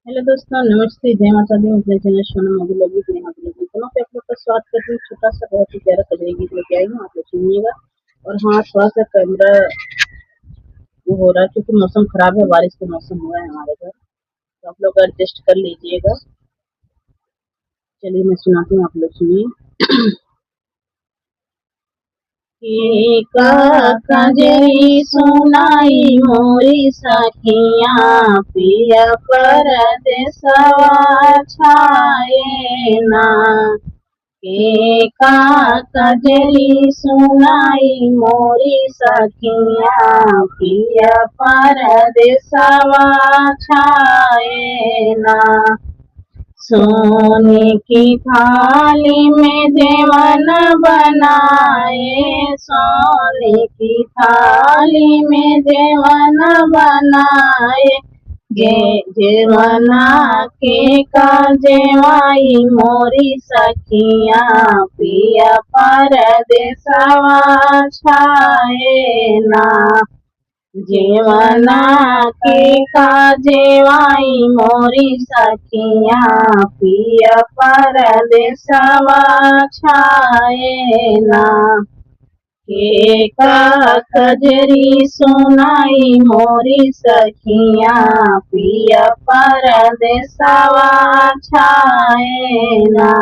Hello दोस्तों, नमस्ते, जय माता दी। अपने चैनल सोनम मोदी लगी तो यहाँ पे दोनों पे आप लोग का स्वागत करती हूँ। छोटा सा बहुत ही प्यारा कजरी गीत लेके आई हूँ, आप लोग सुनिएगा। और हाँ, थोड़ा सा कैमरा वो हो रहा है क्योंकि मौसम खराब है, बारिश का मौसम हुआ है हमारे घर, तो आप लोग एडजस्ट कर लीजिएगा। चलिए मैं सुनाती हूँ, आप लोग सुनिए। कजरी सुनाई मोरी सखिया, पिया परदेसवा छाए ना। कजरी सुनाई मोरी सखिया, पिया परदेसवा छाए ना। सोने की थाली में जेवन बनाए, सोने की थाली में जेवन बनाए। जेवना के का जेवाई मोरी सखिया, पिया परदेसवा छाए ना। जेवना के का जेवाई मोरी सखिया, पिया परदेसवा छाए ना। कजरी सुनाई मोरी सखिया, पिया परदेसवा छाए ना।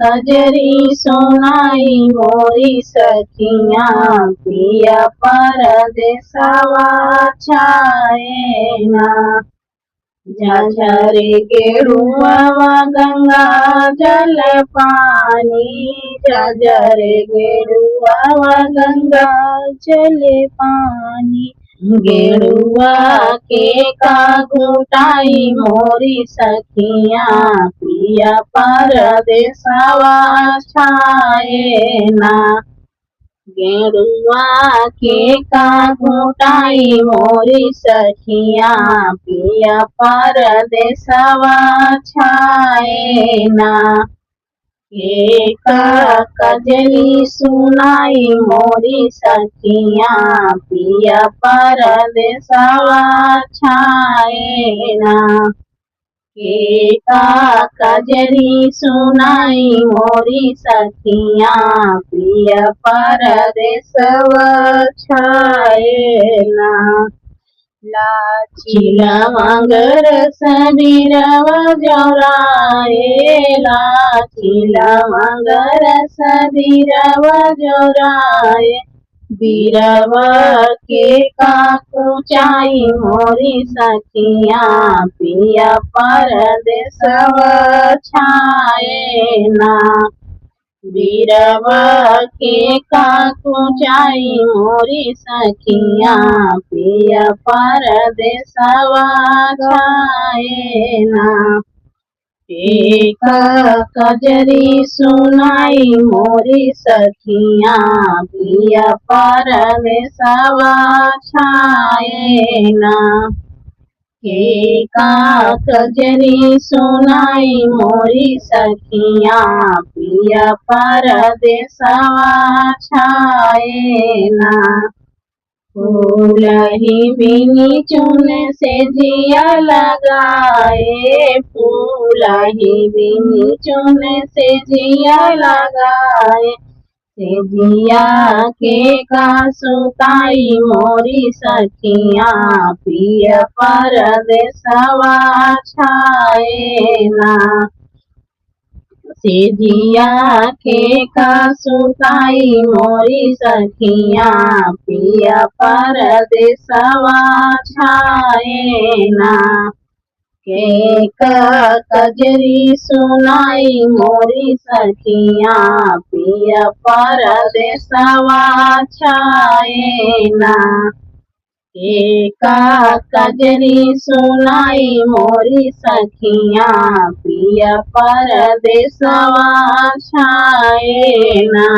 कजरी सुनाई मोरी सखिया, पिया परदेसवा छाए ना। झरे गेरुआ गंगा जल पानी, झरे गेरुआ गंगा जल पानी। गेरुआ के का घुटाई मोरी सखिया, पिया परदेसवा छाए ना। गेरुआ के का घुटाई मोरी सखिया, पिया परदेसवा छाए ना। कजरी सुनाई मोरी सखिया, पिया परदेसवा छाए ना। कजरी सुनाई मोरी सखिया, पिया परदेसवा छाए ना। लाची लवंगर सबीरवा जोराए, लाची लवंगर सबीरवा जोराए। बीरवा के का कुचाई मोरी सखिया, पिया परदेसवा छाए ना। बीरवा के का कुचाई मोरी सखिया, पिया परदेसवा छाए ना। कजरी सुनाई मोरी सखिया, पिया परदेसवा छाए ना। कजरी सुनाई मोरी सखिया, पिया परदेसवा छाए ना। फूलही बिनी चुन से जिया लगाए, फूलही बिनी चुन से जिया लगाए। जिया के का सुताई मोरी सखिया, पिया परदेसवा छाए ना। जिया के का सुताई मोरी सखिया, पिया परदेसवा छाए ना। कजरी सुनाई मोरी सखिया, पिया परदेसवा छाए ना। कजरी सुनाई मोरी सखिया, पिया परदेसवा छाए ना।